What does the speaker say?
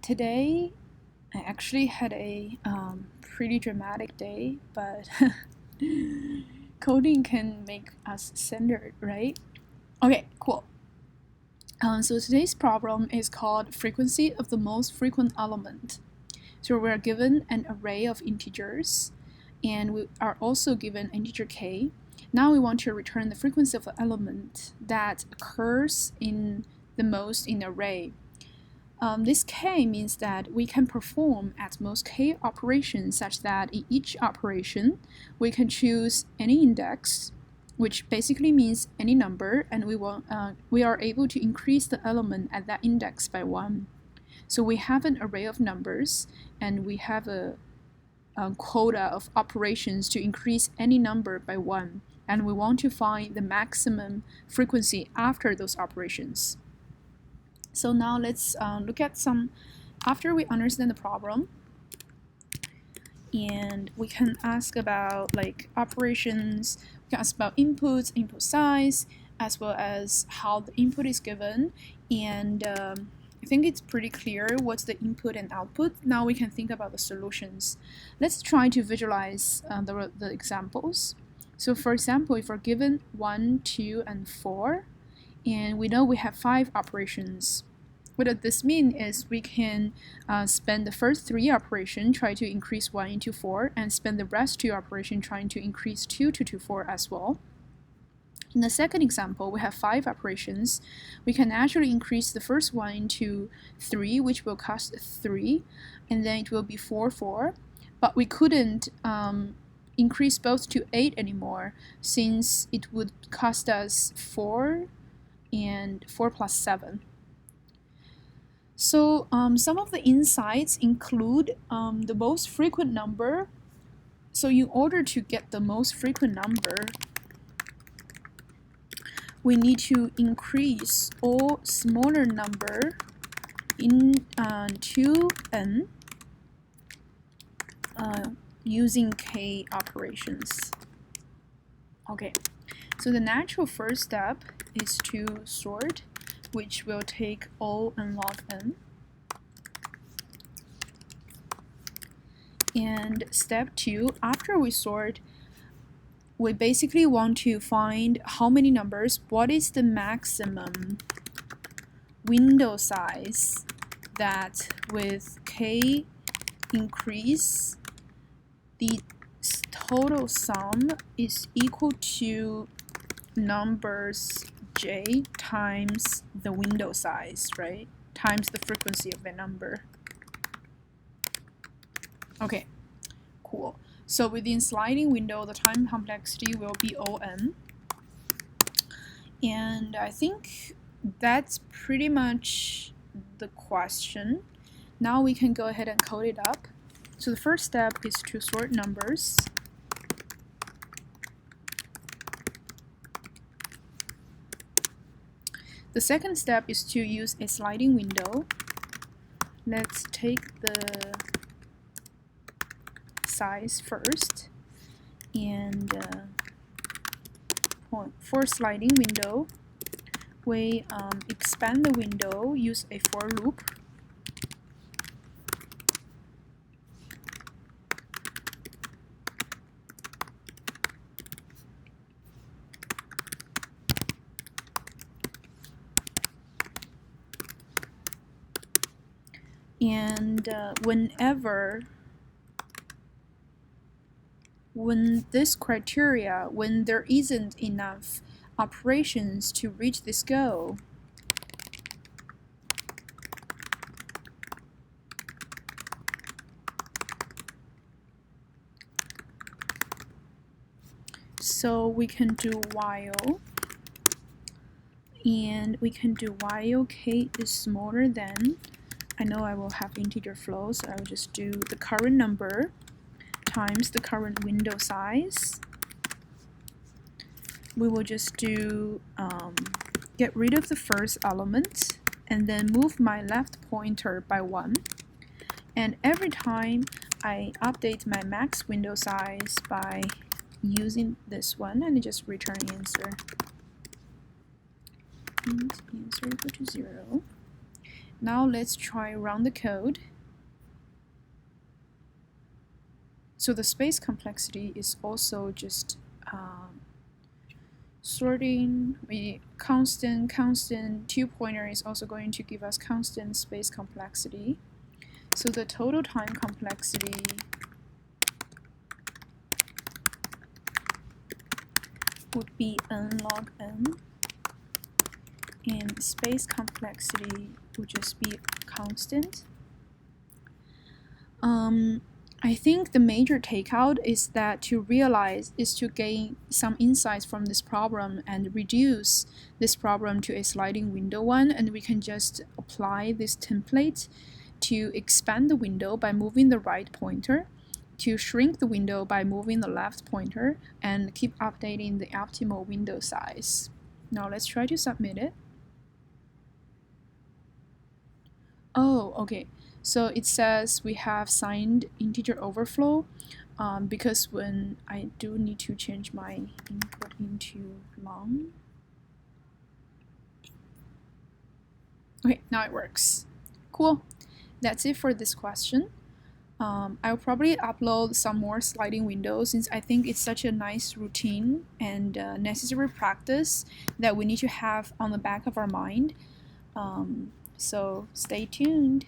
Today I actually had a pretty dramatic day, but coding can make us centered, right? Okay, cool. So today's problem is called frequency of the most frequent element. So we're given an array of integers, and we are also given integer k. Now we want to return the frequency of the element that occurs in the most in the array. This k means that we can perform at most k operations such that in each operation we can choose any index, which basically means any number, and we are able to increase the element at that index by 1. So we have an array of numbers, and we have a quota of operations to increase any number by 1, and we want to find the maximum frequency after those operations. So now let's look at some, after we understand the problem, and we can ask about like operations, we can ask about inputs, input size, as well as how the input is given, and I think it's pretty clear what's the input and output. Now we can think about the solutions. Let's try to visualize the examples. So for example, if we're given 1, 2, and 4, and we know we have 5 operations. What this means is we can spend the first 3 operations try to increase 1 into 4, and spend the rest 2 operations trying to increase 2 to 4 as well. In the second example, we have 5 operations. We can actually increase the first one into 3, which will cost 3, and then it will be 4, 4. But we couldn't increase both to 8 anymore, since it would cost us 4 and 4 plus 7. So some of the insights include the most frequent number. So in order to get the most frequent number, we need to increase all smaller number to n using k operations. Okay, so the natural first step is to sort, which will take O and log n. And step 2, after we sort, we basically want to find how many numbers, what is the maximum window size that with k increase, the total sum is equal to numbers j times the window size, right? Times the frequency of the number. Okay, cool. So within sliding window, the time complexity will be O(n). And I think that's pretty much the question. Now we can go ahead and code it up. So the first step is to sort numbers. The second step is to use a sliding window. Let's take the size first, and for sliding window, we expand the window, use a for loop. And when this criteria, when there isn't enough operations to reach this goal, so we can do while, and we can do while k is smaller than, I know I will have integer flow, so I will just do the current number times the current window size. We will just do get rid of the first element, and then move my left pointer by 1. And every time I update my max window size by using this one, and just return answer. Int answer equal to 0. now let's try run the code. So the space complexity is also just sorting. Constant 2-pointer is also going to give us constant space complexity. So the total time complexity would be n log n, and space complexity would just be constant. I think the major takeout is that to gain some insights from this problem and reduce this problem to a sliding window one, and we can just apply this template to expand the window by moving the right pointer, to shrink the window by moving the left pointer, and keep updating the optimal window size. Now let's try to submit it. Oh, okay. So it says we have signed integer overflow because when I do need to change my input into long. Okay, now it works. Cool. That's it for this question. I'll probably upload some more sliding windows since I think it's such a nice routine and necessary practice that we need to have on the back of our mind. So stay tuned.